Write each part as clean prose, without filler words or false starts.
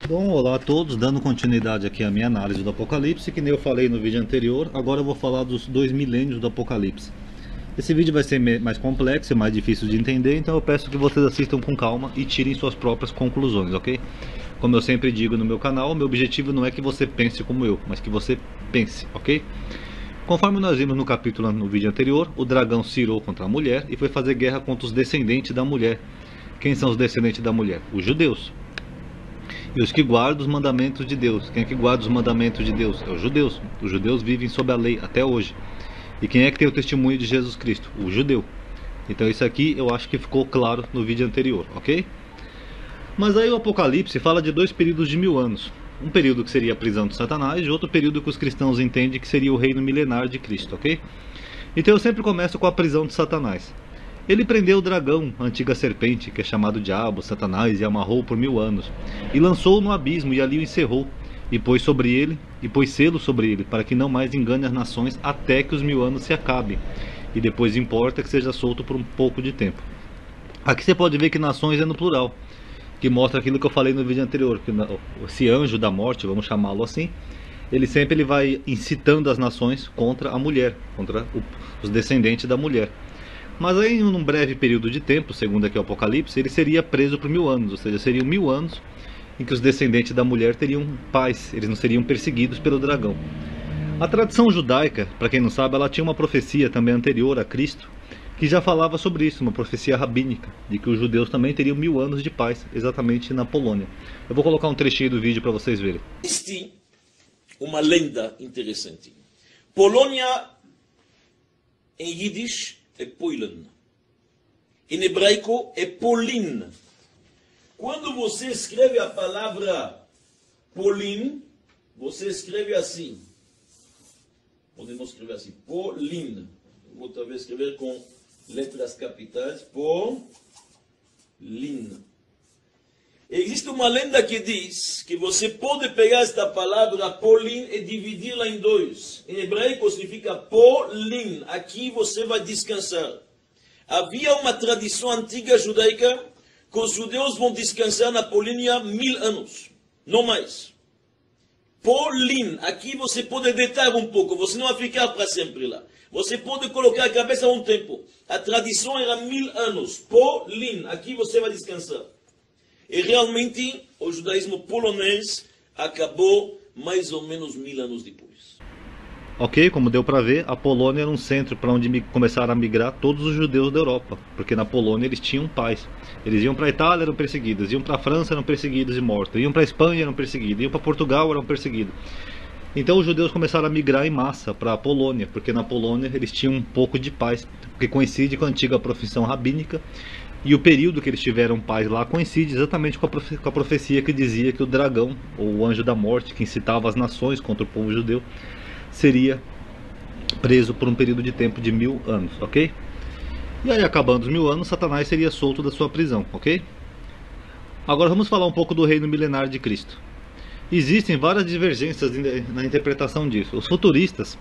Bom, olá a todos, dando continuidade aqui à minha análise do Apocalipse, que nem eu falei no vídeo anterior, agora eu vou falar dos 2 milênios do Apocalipse. Esse vídeo vai ser mais complexo e mais difícil de entender, então eu peço que vocês assistam com calma e tirem suas próprias conclusões, ok? Como eu sempre digo no meu canal, meu objetivo não é que você pense como eu, mas que você pense, ok? Conforme nós vimos no capítulo no vídeo anterior, o dragão se irou contra a mulher e foi fazer guerra contra os descendentes da mulher. Quem são os descendentes da mulher? Os judeus. E os que guardam os mandamentos de Deus. Quem é que guarda os mandamentos de Deus? É os judeus. Os judeus vivem sob a lei até hoje. E quem é que tem o testemunho de Jesus Cristo? O judeu. Então isso aqui eu acho que ficou claro no vídeo anterior, ok? Mas aí o Apocalipse fala de 2 períodos de 1000 anos. Um período que seria a prisão de Satanás e outro período que os cristãos entendem que seria o reino milenar de Cristo, ok? Então eu sempre começo com a prisão de Satanás. Ele prendeu o dragão, a antiga serpente, que é chamado Diabo, Satanás, e amarrou por 1000 anos, e lançou-o no abismo, e ali o encerrou, e pôs selo sobre ele, para que não mais engane as nações, até que os 1000 anos se acabem, e depois importa que seja solto por um pouco de tempo. Aqui você pode ver que nações é no plural, que mostra aquilo que eu falei no vídeo anterior, que esse anjo da morte, vamos chamá-lo assim, ele sempre vai incitando as nações contra a mulher, contra os descendentes da mulher. Mas aí, num breve período de tempo, segundo aqui o Apocalipse, ele seria preso por 1000 anos, ou seja, seriam 1000 anos em que os descendentes da mulher teriam paz, eles não seriam perseguidos pelo dragão. A tradição judaica, para quem não sabe, ela tinha uma profecia também anterior a Cristo, que já falava sobre isso, uma profecia rabínica, de que os judeus também teriam 1000 anos de paz, exatamente na Polônia. Eu vou colocar um trechinho do vídeo para vocês verem. Existe uma lenda interessante. Polônia, em Yiddish, é Poilen. Em hebraico é Polin. Quando você escreve a palavra Polin, você escreve assim. Podemos escrever assim, Polin. Vou talvez escrever com letras capitais, Polin. Existe uma lenda que diz que você pode pegar esta palavra Polin e dividi-la em 2. Em hebraico significa Polin. Aqui você vai descansar. Havia uma tradição antiga judaica que os judeus vão descansar na Polônia 1000 anos. Não mais. Polin. Aqui você pode deitar um pouco. Você não vai ficar para sempre lá. Você pode colocar a cabeça um tempo. A tradição era 1000 anos. Polin. Aqui você vai descansar. E realmente o judaísmo polonês acabou mais ou menos 1000 anos depois. Ok, como deu para ver, a Polônia era um centro para onde começaram a migrar todos os judeus da Europa, porque na Polônia eles tinham paz. Eles iam para a Itália, eram perseguidos, iam para a França, eram perseguidos e mortos, iam para a Espanha, eram perseguidos, iam para Portugal, eram perseguidos. Então os judeus começaram a migrar em massa para a Polônia, porque na Polônia eles tinham um pouco de paz, porque coincide com a antiga profissão rabínica. E o período que eles tiveram paz lá coincide exatamente com a profecia que dizia que o dragão, ou o anjo da morte, que incitava as nações contra o povo judeu, seria preso por um período de tempo de 1000 anos, ok? E aí, acabando os 1000 anos, Satanás seria solto da sua prisão, ok? Agora vamos falar um pouco do reino milenar de Cristo. Existem várias divergências na interpretação disso. Os futuristas,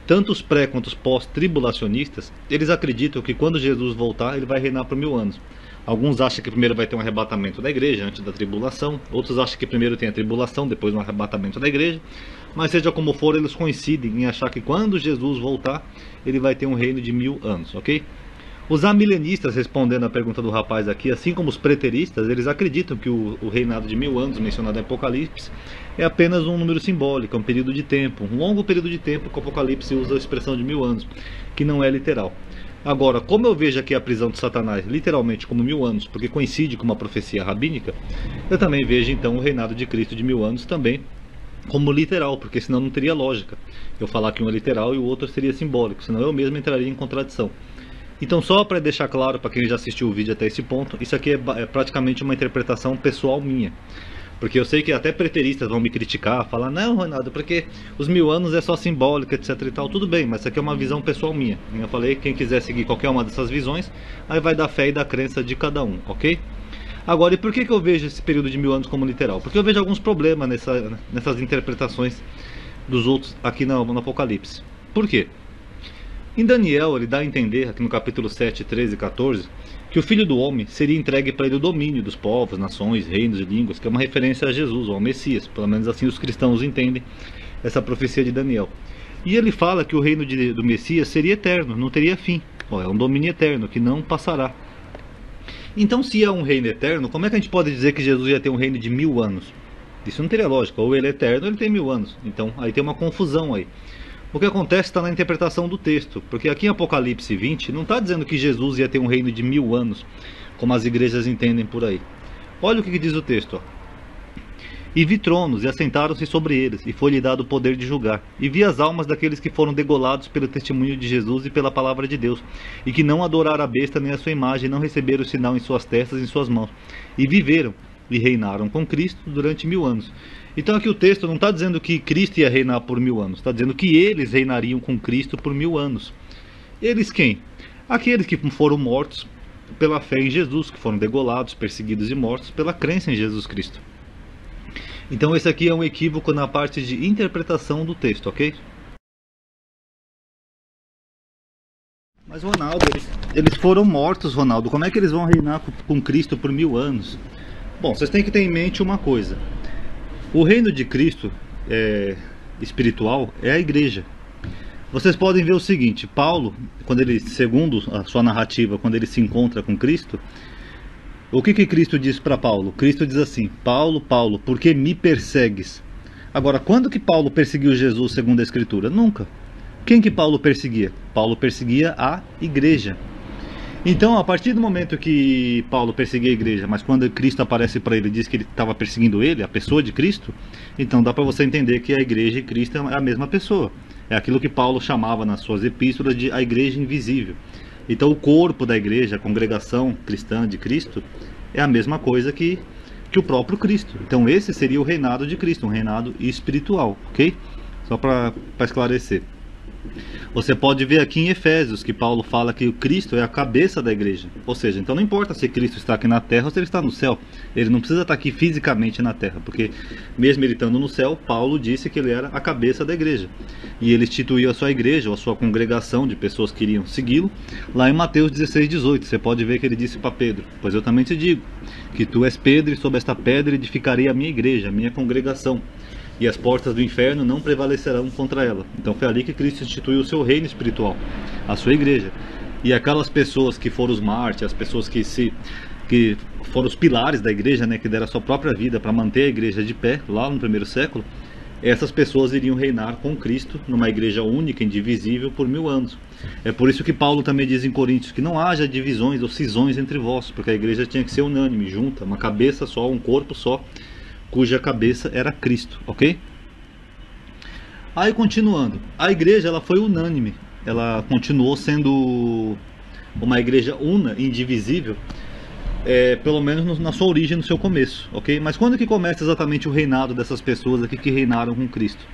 tanto os pré quanto os pós-tribulacionistas, eles acreditam que quando Jesus voltar, ele vai reinar por 1000 anos. Alguns acham que primeiro vai ter um arrebatamento da igreja, antes da tribulação. Outros acham que primeiro tem a tribulação, depois um arrebatamento da igreja. Mas seja como for, eles coincidem em achar que quando Jesus voltar, ele vai ter um reino de 1000 anos, ok? Os amilenistas, respondendo à pergunta do rapaz aqui, assim como os preteristas, eles acreditam que o reinado de 1000 anos, mencionado em Apocalipse, é apenas um número simbólico, um período de tempo, um longo período de tempo que o Apocalipse usa a expressão de 1000 anos, que não é literal. Agora, como eu vejo aqui a prisão de Satanás literalmente como 1000 anos, porque coincide com uma profecia rabínica, eu também vejo então o reinado de Cristo de 1000 anos também como literal, porque senão não teria lógica eu falar que um é literal e o outro seria simbólico, senão eu mesmo entraria em contradição. Então, só para deixar claro para quem já assistiu o vídeo até esse ponto, isso aqui é praticamente uma interpretação pessoal minha. Porque eu sei que até preteristas vão me criticar, falar, não, Ronaldo, porque os 1000 anos é só simbólico, etc e tal. Tudo bem, mas isso aqui é uma visão pessoal minha. Eu falei, quem quiser seguir qualquer uma dessas visões, aí vai da fé e da crença de cada um, ok? Agora, e por que eu vejo esse período de 1000 anos como literal? Porque eu vejo alguns problemas nessas interpretações dos outros aqui no Apocalipse. Por quê? Em Daniel, ele dá a entender, aqui no capítulo 7, 13 e 14, que o Filho do Homem seria entregue para ele o domínio dos povos, nações, reinos e línguas, que é uma referência a Jesus, ou ao Messias, pelo menos assim os cristãos entendem essa profecia de Daniel. E ele fala que o reino do Messias seria eterno, não teria fim. É um domínio eterno, que não passará. Então, se é um reino eterno, como é que a gente pode dizer que Jesus ia ter um reino de 1000 anos? Isso não teria lógica. Ou ele é eterno ou ele tem 1000 anos. Então, aí tem uma confusão aí. O que acontece está na interpretação do texto. Porque aqui em Apocalipse 20, não está dizendo que Jesus ia ter um reino de 1000 anos, como as igrejas entendem por aí. Olha o que diz o texto. E vi tronos, e assentaram-se sobre eles, e foi-lhe dado o poder de julgar. E vi as almas daqueles que foram degolados pelo testemunho de Jesus e pela palavra de Deus, e que não adoraram a besta nem a sua imagem, nem receberam o sinal em suas testas e em suas mãos. E viveram, e reinaram com Cristo durante 1000 anos. Então aqui o texto não está dizendo que Cristo ia reinar por 1000 anos, está dizendo que eles reinariam com Cristo por 1000 anos. Eles quem? Aqueles que foram mortos pela fé em Jesus, que foram degolados, perseguidos e mortos pela crença em Jesus Cristo. Então esse aqui é um equívoco na parte de interpretação do texto, ok? Mas Ronaldo, eles foram mortos, Ronaldo. Como é que eles vão reinar com Cristo por 1000 anos? Bom, vocês têm que ter em mente uma coisa. O reino de Cristo espiritual é a igreja. Vocês podem ver o seguinte, Paulo, quando ele, segundo a sua narrativa, quando ele se encontra com Cristo, o que Cristo diz para Paulo? Cristo diz assim: Paulo, Paulo, por que me persegues? Agora, quando que Paulo perseguiu Jesus segundo a Escritura? Nunca. Quem que Paulo perseguia? Paulo perseguia a igreja. Então, a partir do momento que Paulo perseguia a igreja, mas quando Cristo aparece para ele e diz que ele estava perseguindo ele, a pessoa de Cristo, então dá para você entender que a igreja e Cristo é a mesma pessoa. É aquilo que Paulo chamava nas suas epístolas de a igreja invisível. Então o corpo da igreja, a congregação cristã de Cristo, é a mesma coisa que o próprio Cristo. Então esse seria o reinado de Cristo, um reinado espiritual, ok? Só para esclarecer. Você pode ver aqui em Efésios que Paulo fala que o Cristo é a cabeça da igreja. Ou seja, então não importa se Cristo está aqui na terra ou se ele está no céu. Ele não precisa estar aqui fisicamente na terra, porque mesmo ele estando no céu, Paulo disse que ele era a cabeça da igreja. E ele instituiu a sua igreja, ou a sua congregação de pessoas que iriam segui-lo, lá em Mateus 16:18. Você pode ver que ele disse para Pedro: pois eu também te digo, que tu és Pedro, e sobre esta pedra edificarei a minha igreja, a minha congregação. E as portas do inferno não prevalecerão contra ela. Então foi ali que Cristo instituiu o seu reino espiritual, a sua igreja. E aquelas pessoas que foram os mártires, as pessoas que foram os pilares da igreja, né, que deram a sua própria vida para manter a igreja de pé, lá no primeiro século, essas pessoas iriam reinar com Cristo numa igreja única, indivisível, por 1000 anos. É por isso que Paulo também diz em Coríntios que não haja divisões ou cisões entre vós, porque a igreja tinha que ser unânime, junta, uma cabeça só, um corpo só, cuja cabeça era Cristo, ok? Aí continuando, a igreja ela foi unânime, ela continuou sendo uma igreja una, indivisível, pelo menos na sua origem, no seu começo, ok? Mas quando que começa exatamente o reinado dessas pessoas aqui que reinaram com Cristo?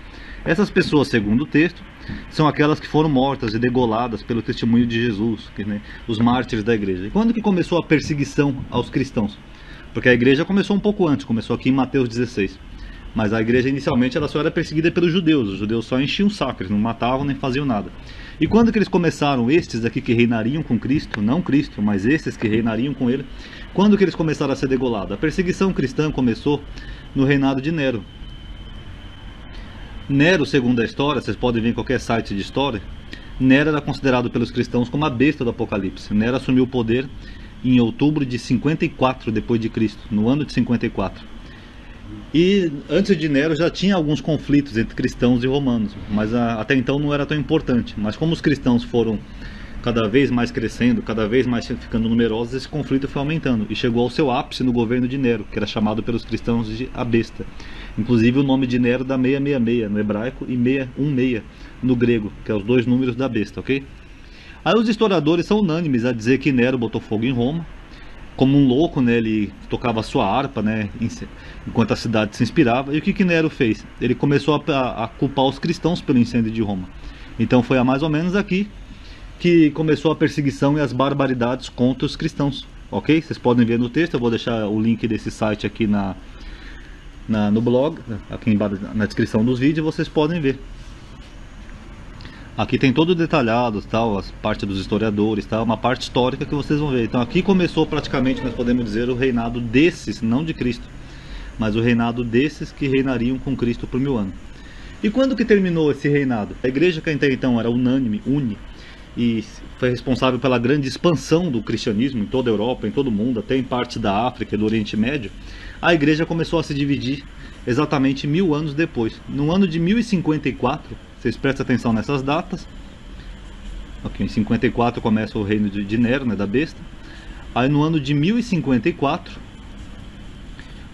Essas pessoas, segundo o texto, são aquelas que foram mortas e degoladas pelo testemunho de Jesus, né? Os mártires da igreja. E quando que começou a perseguição aos cristãos? Porque a igreja começou um pouco antes, começou aqui em Mateus 16. Mas a igreja inicialmente ela só era perseguida pelos judeus. Os judeus só enchiam o saco, eles não matavam nem faziam nada. E quando que eles começaram, estes aqui que reinariam com Cristo, não Cristo, mas estes que reinariam com ele, quando que eles começaram a ser degolados? A perseguição cristã começou no reinado de Nero. Nero, segundo a história, vocês podem ver em qualquer site de história, Nero era considerado pelos cristãos como a besta do Apocalipse. Nero assumiu o poder em outubro de 54 depois de Cristo, no ano de 54. E antes de Nero já tinha alguns conflitos entre cristãos e romanos, mas até então não era tão importante. Mas como os cristãos foram cada vez mais crescendo, cada vez mais ficando numerosos, esse conflito foi aumentando e chegou ao seu ápice no governo de Nero, que era chamado pelos cristãos de a besta. Inclusive o nome de Nero dá 666 no hebraico e 616 no grego, que é os dois números da besta, ok? Aí os historiadores são unânimes a dizer que Nero botou fogo em Roma. Como um louco, né, ele tocava a sua harpa, né, enquanto a cidade se inspirava. E o que Nero fez? Ele começou a culpar os cristãos pelo incêndio de Roma. Então foi a mais ou menos aqui que começou a perseguição e as barbaridades contra os cristãos. Ok? Vocês podem ver no texto, eu vou deixar o link desse site aqui no blog, aqui embaixo na descrição dos vídeos, vocês podem ver. Aqui tem todo detalhado, tal, as partes dos historiadores, tal, uma parte histórica que vocês vão ver. Então aqui começou praticamente, nós podemos dizer, o reinado desses, não de Cristo, mas o reinado desses que reinariam com Cristo por 1000 anos. E quando que terminou esse reinado? A igreja que até então era unânime, e foi responsável pela grande expansão do cristianismo em toda a Europa, em todo o mundo, até em parte da África e do Oriente Médio, a igreja começou a se dividir exatamente 1000 anos depois. No ano de 1054, vocês prestem atenção nessas datas. Aqui, em 54 começa o reino de Nero, né, da besta. Aí no ano de 1054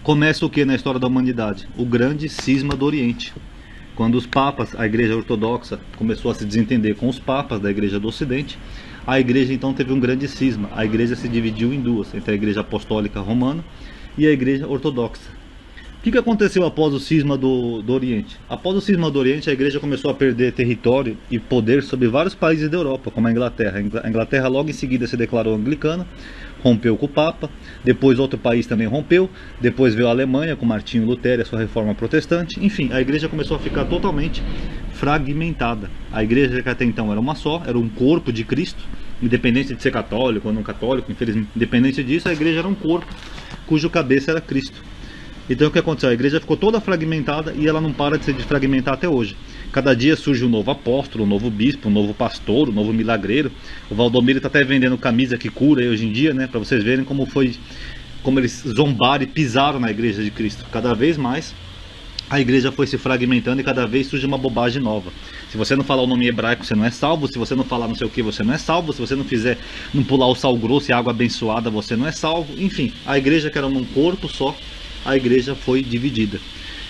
começa o que na história da humanidade? O grande cisma do Oriente. Quando os papas, a igreja ortodoxa começou a se desentender com os papas da igreja do Ocidente, a igreja então teve um grande cisma. A igreja se dividiu em duas, entre a igreja apostólica romana e a igreja ortodoxa. O que aconteceu após o cisma do Oriente? Após o cisma do Oriente, a igreja começou a perder território e poder sobre vários países da Europa, como a Inglaterra. A Inglaterra logo em seguida se declarou anglicana, rompeu com o Papa, depois outro país também rompeu, depois veio a Alemanha com Martinho Lutero e a sua reforma protestante. Enfim, a igreja começou a ficar totalmente fragmentada. A igreja que até então era uma só, era um corpo de Cristo, independente de ser católico ou não católico, infelizmente, independente disso, a igreja era um corpo cujo cabeça era Cristo. Então o que aconteceu? A igreja ficou toda fragmentada e ela não para de se desfragmentar até hoje. Cada dia surge um novo apóstolo, um novo bispo, um novo pastor, um novo milagreiro. O Valdomiro está até vendendo camisa que cura aí hoje em dia, né? Para vocês verem como eles zombaram e pisaram na igreja de Cristo. Cada vez mais a igreja foi se fragmentando e cada vez surge uma bobagem nova. Se você não falar o nome hebraico, você não é salvo. Se você não falar não sei o que, você não é salvo. Se você não pular o sal grosso e água abençoada, você não é salvo. Enfim, a igreja que era num corpo só, a igreja foi dividida.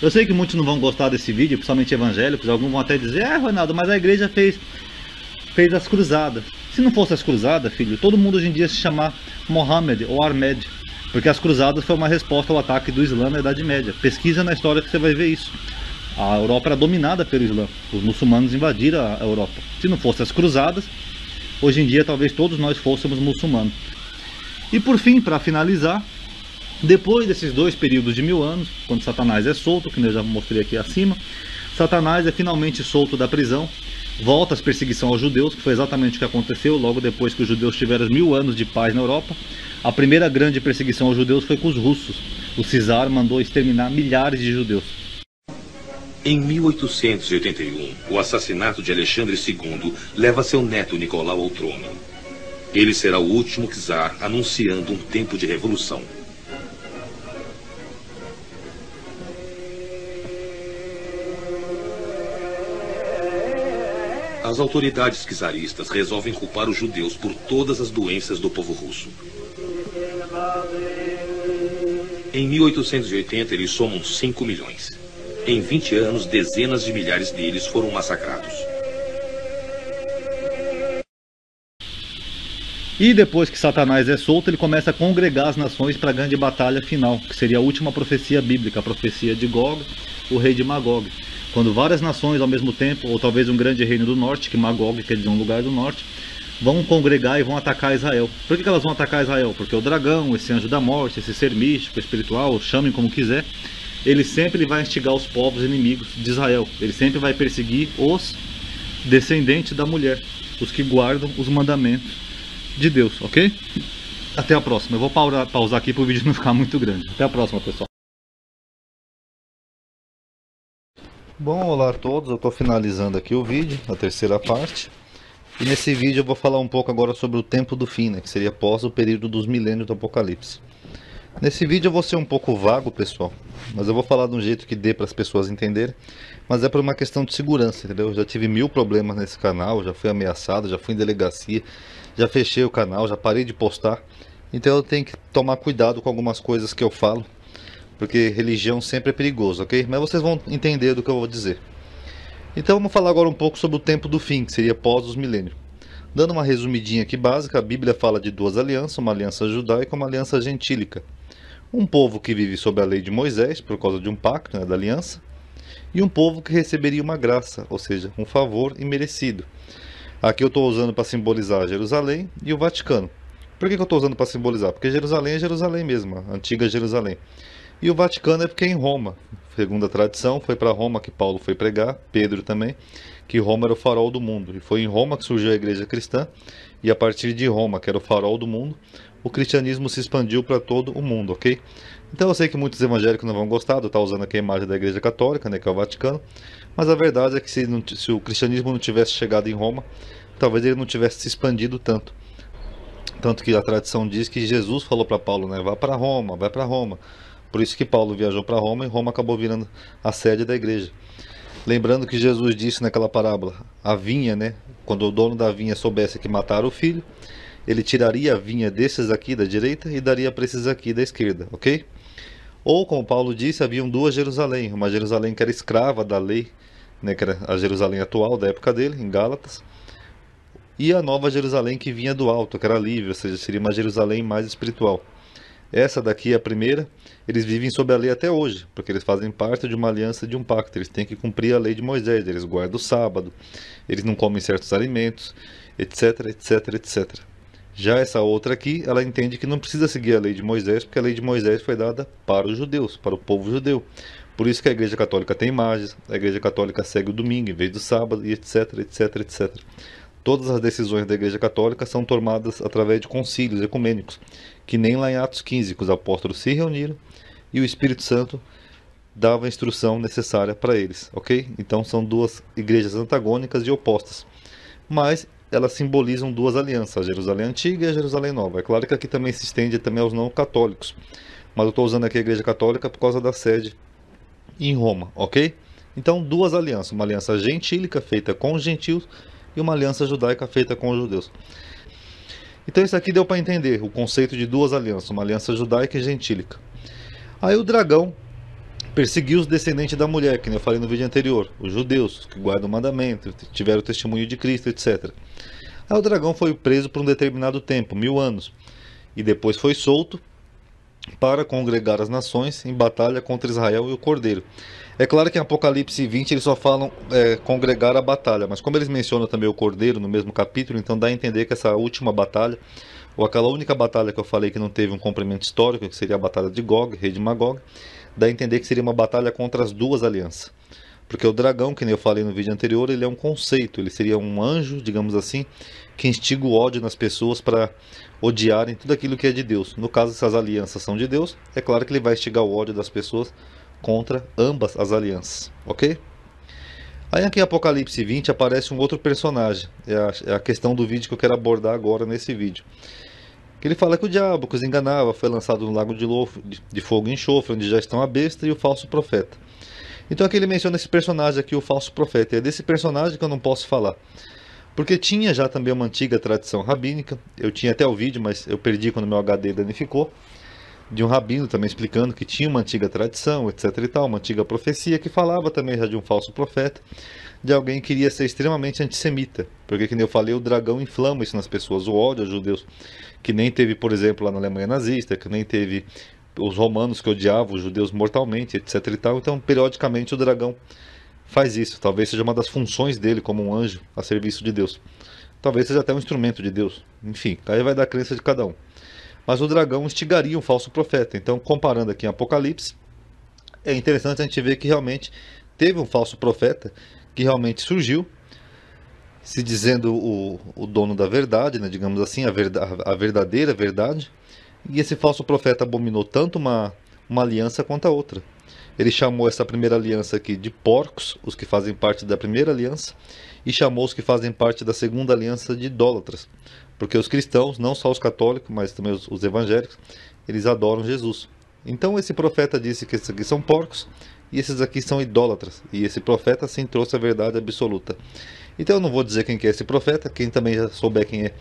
Eu sei que muitos não vão gostar desse vídeo, principalmente evangélicos. Alguns vão até dizer: Ronaldo, mas a igreja fez as cruzadas. Se não fosse as cruzadas, filho, todo mundo hoje em dia se chamar Mohammed ou Ahmed, porque as cruzadas foi uma resposta ao ataque do Islã na Idade Média. Pesquisa na história que você vai ver isso. A Europa era dominada pelo Islã, os muçulmanos invadiram a Europa. Se não fosse as cruzadas, hoje em dia talvez todos nós fôssemos muçulmanos. E por fim, para finalizar, depois desses 2 períodos de 1000 anos, quando Satanás é solto, que eu já mostrei aqui acima, Satanás é finalmente solto da prisão, volta às perseguições aos judeus, que foi exatamente o que aconteceu logo depois que os judeus tiveram 1000 anos de paz na Europa. A primeira grande perseguição aos judeus foi com os russos. O czar mandou exterminar milhares de judeus. Em 1881, o assassinato de Alexandre II leva seu neto Nicolau ao trono. Ele será o último czar, anunciando um tempo de revolução. As autoridades czaristas resolvem culpar os judeus por todas as doenças do povo russo. Em 1880, eles somam 5 milhões. Em 20 anos, dezenas de milhares deles foram massacrados. E depois que Satanás é solto, ele começa a congregar as nações para a grande batalha final, que seria a última profecia bíblica, a profecia de Gog, o rei de Magog. Quando várias nações ao mesmo tempo, ou talvez um grande reino do norte, que Magog quer dizer um lugar do norte, vão congregar e vão atacar Israel. Por que elas vão atacar Israel? Porque o dragão, esse anjo da morte, esse ser místico, espiritual, chamem como quiser, ele sempre vai instigar os povos inimigos de Israel. Ele sempre vai perseguir os descendentes da mulher, os que guardam os mandamentos de Deus, ok? Até a próxima. Eu vou pausar aqui para o vídeo não ficar muito grande. Até a próxima, pessoal. Bom, olá a todos, eu estou finalizando aqui o vídeo, a terceira parte. E nesse vídeo eu vou falar um pouco agora sobre o tempo do fim, né, que seria após o período dos milênios do Apocalipse. Nesse vídeo eu vou ser um pouco vago, pessoal, mas eu vou falar de um jeito que dê para as pessoas entenderem. Mas é por uma questão de segurança, entendeu? Eu já tive 1000 problemas nesse canal, já fui ameaçado, já fui em delegacia, já fechei o canal, já parei de postar. Então eu tenho que tomar cuidado com algumas coisas que eu falo, porque religião sempre é perigoso, ok? Mas vocês vão entender do que eu vou dizer. Então vamos falar agora um pouco sobre o tempo do fim, que seria após os milênios. Dando uma resumidinha aqui básica, a Bíblia fala de 2 alianças, uma aliança judaica e uma aliança gentílica. Um povo que vive sob a lei de Moisés, por causa de um pacto, né, da aliança, e um povo que receberia uma graça, ou seja, um favor imerecido. Aqui eu estou usando para simbolizar Jerusalém e o Vaticano. Por que eu estou usando para simbolizar? Porque Jerusalém é Jerusalém mesmo, a antiga Jerusalém. E o Vaticano é porque é em Roma. Segundo a tradição, foi para Roma que Paulo foi pregar, Pedro também, que Roma era o farol do mundo. E foi em Roma que surgiu a igreja cristã, e a partir de Roma, que era o farol do mundo, o cristianismo se expandiu para todo o mundo, ok? Então eu sei que muitos evangélicos não vão gostar de estar usando aqui a imagem da igreja católica, né, que é o Vaticano, mas a verdade é que se o cristianismo não tivesse chegado em Roma, talvez ele não tivesse se expandido tanto. Tanto que a tradição diz que Jesus falou para Paulo, né, vá para Roma, vai para Roma. Por isso que Paulo viajou para Roma e Roma acabou virando a sede da igreja. Lembrando que Jesus disse naquela parábola, a vinha, né, quando o dono da vinha soubesse que mataram o filho, ele tiraria a vinha desses aqui da direita e daria para esses aqui da esquerda, ok? Ou, como Paulo disse, haviam duas Jerusalém, uma Jerusalém que era escrava da lei, né, que era a Jerusalém atual da época dele, em Gálatas, e a nova Jerusalém que vinha do alto, que era livre, ou seja, seria uma Jerusalém mais espiritual. Essa daqui é a primeira, eles vivem sob a lei até hoje, porque eles fazem parte de uma aliança, de um pacto, eles têm que cumprir a lei de Moisés, eles guardam o sábado, eles não comem certos alimentos, etc, etc, etc. Já essa outra aqui, ela entende que não precisa seguir a lei de Moisés, porque a lei de Moisés foi dada para os judeus, para o povo judeu. Por isso que a igreja católica tem imagens, a igreja católica segue o domingo em vez do sábado, e etc, etc, etc. Todas as decisões da igreja católica são tomadas através de concílios ecumênicos, que nem lá em Atos 15, que os apóstolos se reuniram e o Espírito Santo dava a instrução necessária para eles, ok? Então são duas igrejas antagônicas e opostas, mas elas simbolizam duas alianças, a Jerusalém Antiga e a Jerusalém Nova. É claro que aqui também se estende também aos não católicos, mas eu estou usando aqui a igreja católica por causa da sede em Roma, ok? Então duas alianças, uma aliança gentílica feita com os gentios e uma aliança judaica feita com os judeus. Então isso aqui deu para entender o conceito de duas alianças, uma aliança judaica e gentílica. Aí o dragão perseguiu os descendentes da mulher, que eu falei no vídeo anterior, os judeus, que guardam o mandamento, tiveram o testemunho de Cristo, etc. Aí o dragão foi preso por um determinado tempo, 1000 anos, e depois foi solto para congregar as nações em batalha contra Israel e o Cordeiro. É claro que em Apocalipse 20 eles só falam congregar a batalha, mas como eles mencionam também o Cordeiro no mesmo capítulo, então dá a entender que essa última batalha, ou aquela única batalha que eu falei que não teve um complemento histórico, que seria a batalha de Gog, rei de Magog, dá a entender que seria uma batalha contra as duas alianças. Porque o dragão, que nem eu falei no vídeo anterior, ele é um conceito, ele seria um anjo, digamos assim, que instiga o ódio nas pessoas para odiarem tudo aquilo que é de Deus. No caso, se as alianças são de Deus, é claro que ele vai instigar o ódio das pessoas contra ambas as alianças, ok? Aí aqui em Apocalipse 20 aparece um outro personagem, é a questão do vídeo que eu quero abordar agora nesse vídeo. Que ele fala que o diabo que os enganava foi lançado no lago de fogo e enxofre, onde já estão a besta e o falso profeta. Então aqui ele menciona esse personagem aqui, o falso profeta, e é desse personagem que eu não posso falar. Porque tinha já também uma antiga tradição rabínica, eu tinha até o vídeo, mas eu perdi quando meu HD danificou, de um rabino também explicando que tinha uma antiga tradição, etc e tal, uma antiga profecia que falava também já de um falso profeta, de alguém que queria ser extremamente antissemita, porque, como eu falei, o dragão inflama isso nas pessoas, o ódio aos judeus, que nem teve, por exemplo, lá na Alemanha nazista, que nem teve os romanos que odiavam os judeus mortalmente, etc e tal. Então, periodicamente, o dragão faz isso, talvez seja uma das funções dele como um anjo a serviço de Deus, talvez seja até um instrumento de Deus, enfim, aí vai da crença de cada um. Mas o dragão instigaria um falso profeta. Então, comparando aqui em Apocalipse, é interessante a gente ver que realmente teve um falso profeta que realmente surgiu, se dizendo o dono da verdade, né, digamos assim, a verdadeira verdade. E esse falso profeta abominou tanto uma aliança quanto a outra. Ele chamou essa primeira aliança aqui de porcos, os que fazem parte da primeira aliança, e chamou os que fazem parte da segunda aliança de idólatras. Porque os cristãos, não só os católicos, mas também os evangélicos, eles adoram Jesus. Então esse profeta disse que esses aqui são porcos e esses aqui são idólatras. E esse profeta sim trouxe a verdade absoluta. Então eu não vou dizer quem que é esse profeta, quem também já souber quem é,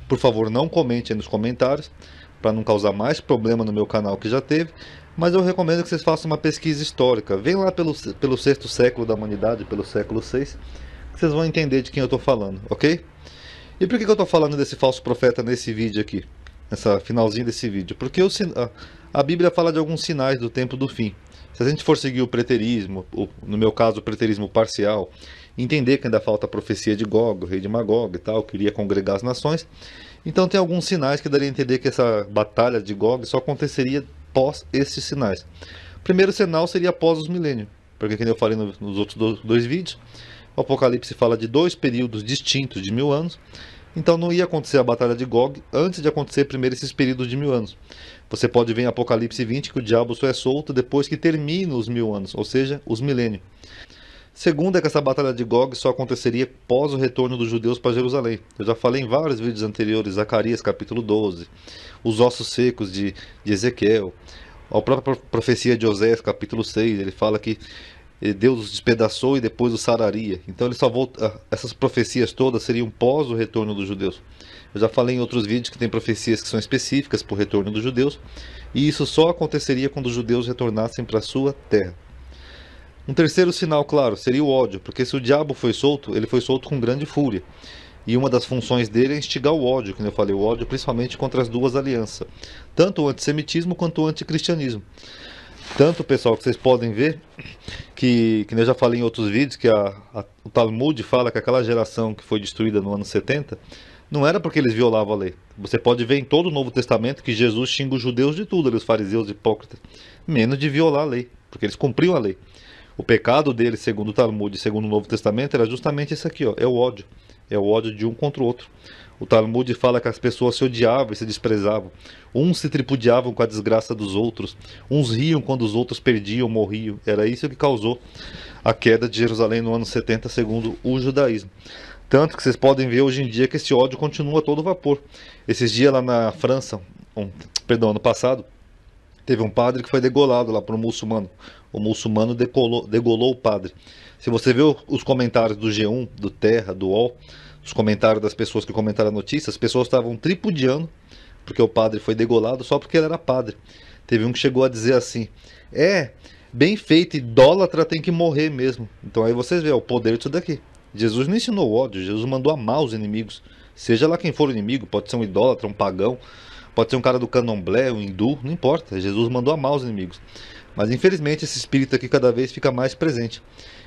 por favor não comente aí nos comentários, para não causar mais problema no meu canal que já teve. Mas eu recomendo que vocês façam uma pesquisa histórica. Vem lá pelo 6º século da humanidade, pelo século 6, que vocês vão entender de quem eu estou falando, ok? E por que eu estou falando desse falso profeta nesse vídeo aqui? Nessa finalzinho desse vídeo? Porque a Bíblia fala de alguns sinais do tempo do fim. Se a gente for seguir o preterismo, no meu caso o preterismo parcial, entender que ainda falta a profecia de Gog, o rei de Magog e tal, que iria congregar as nações, então tem alguns sinais que daria a entender que essa batalha de Gog só aconteceria pós esses sinais. O primeiro sinal seria após os milênios, porque, como eu falei nos outros dois vídeos, o Apocalipse fala de 2 períodos distintos de 1000 anos, então não ia acontecer a batalha de Gog antes de acontecer primeiro esses períodos de 1000 anos. Você pode ver em Apocalipse 20 que o diabo só é solto depois que termina os 1000 anos, ou seja, os milênios. Segundo é que essa batalha de Gog só aconteceria após o retorno dos judeus para Jerusalém. Eu já falei em vários vídeos anteriores, Zacarias capítulo 12, os ossos secos de Ezequiel, a própria profecia de Osés capítulo 6, ele fala que Deus os despedaçou e depois os sararia. Então ele só volta, essas profecias todas seriam pós o retorno dos judeus. Eu já falei em outros vídeos que tem profecias que são específicas para o retorno dos judeus, e isso só aconteceria quando os judeus retornassem para a sua terra. Um terceiro sinal, claro, seria o ódio, porque se o diabo foi solto, ele foi solto com grande fúria. E uma das funções dele é instigar o ódio, como eu falei, o ódio principalmente contra as duas alianças, tanto o antissemitismo quanto o anticristianismo. Tanto, pessoal, que vocês podem ver, que eu já falei em outros vídeos, que o Talmud fala que aquela geração que foi destruída no ano 70, não era porque eles violavam a lei. Você pode ver em todo o Novo Testamento que Jesus xinga os judeus de tudo, os fariseus hipócritas, menos de violar a lei, porque eles cumpriam a lei. O pecado deles, segundo o Talmud e segundo o Novo Testamento, era justamente isso aqui, ó, é o ódio. É o ódio de um contra o outro. O Talmud fala que as pessoas se odiavam e se desprezavam. Uns se tripudiavam com a desgraça dos outros. Uns riam quando os outros perdiam, morriam. Era isso que causou a queda de Jerusalém no ano 70, segundo o judaísmo. Tanto que vocês podem ver hoje em dia que esse ódio continua a todo vapor. Esses dias lá na França, ano passado, teve um padre que foi degolado lá por um muçulmano. O muçulmano degolou o padre. Se você vê os comentários do G1, do Terra, do UOL, os comentários das pessoas que comentaram a notícia, as pessoas estavam tripudiando porque o padre foi degolado só porque ele era padre. Teve um que chegou a dizer assim: bem feito, idólatra tem que morrer mesmo. Então aí vocês veem o poder disso daqui. Jesus não ensinou o ódio, Jesus mandou amar os inimigos. Seja lá quem for o inimigo, pode ser um idólatra, um pagão, pode ser um cara do candomblé, um hindu, não importa. Jesus mandou amar os inimigos. Mas infelizmente esse espírito aqui cada vez fica mais presente.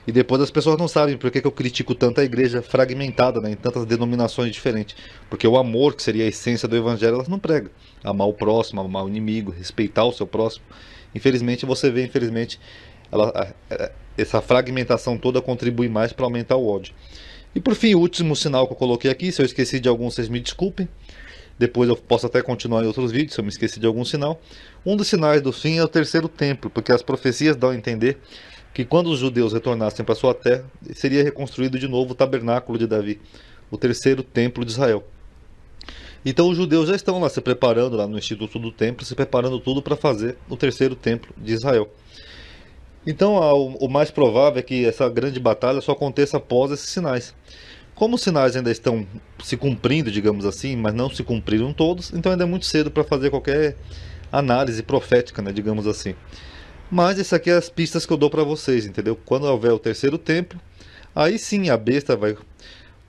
E depois as pessoas não sabem por que eu critico tanto a igreja fragmentada, né, em tantas denominações diferentes. Porque o amor, que seria a essência do evangelho, elas não pregam. Amar o próximo, amar o inimigo, respeitar o seu próximo. Infelizmente você vê, essa fragmentação toda contribui mais para aumentar o ódio. E por fim, o último sinal que eu coloquei aqui, se eu esqueci de algum, vocês me desculpem. Depois eu posso até continuar em outros vídeos, se eu me esqueci de algum sinal. Um dos sinais do fim é o terceiro templo, porque as profecias dão a entender que quando os judeus retornassem para sua terra, seria reconstruído de novo o tabernáculo de Davi, o terceiro templo de Israel. Então os judeus já estão lá se preparando, lá no Instituto do Templo, se preparando tudo para fazer o terceiro templo de Israel. Então o mais provável é que essa grande batalha só aconteça após esses sinais. Como os sinais ainda estão se cumprindo, digamos assim, mas não se cumpriram todos, então ainda é muito cedo para fazer qualquer análise profética, né, digamos assim. Mas essas aqui é as pistas que eu dou para vocês, entendeu? Quando houver o terceiro templo, aí sim a besta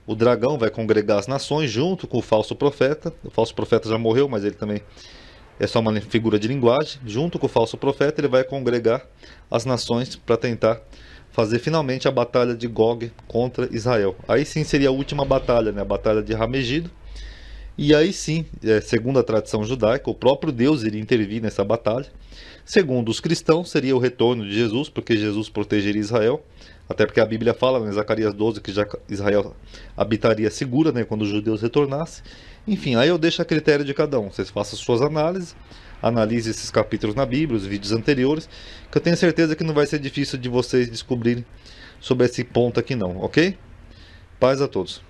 o dragão vai congregar as nações junto com o falso profeta. O falso profeta já morreu, mas ele também é só uma figura de linguagem. Junto com o falso profeta, ele vai congregar as nações para tentar fazer finalmente a batalha de Gog contra Israel. Aí sim seria a última batalha, né? A batalha de Ramegido. E aí sim, segundo a tradição judaica, o próprio Deus iria intervir nessa batalha. Segundo os cristãos, seria o retorno de Jesus, porque Jesus protegeria Israel. Até porque a Bíblia fala, em Zacarias 12, que já Israel habitaria segura, né, quando os judeus retornassem. Enfim, aí eu deixo a critério de cada um. Vocês façam suas análises, analise esses capítulos na Bíblia, os vídeos anteriores, que eu tenho certeza que não vai ser difícil de vocês descobrirem sobre esse ponto aqui não, ok? Paz a todos.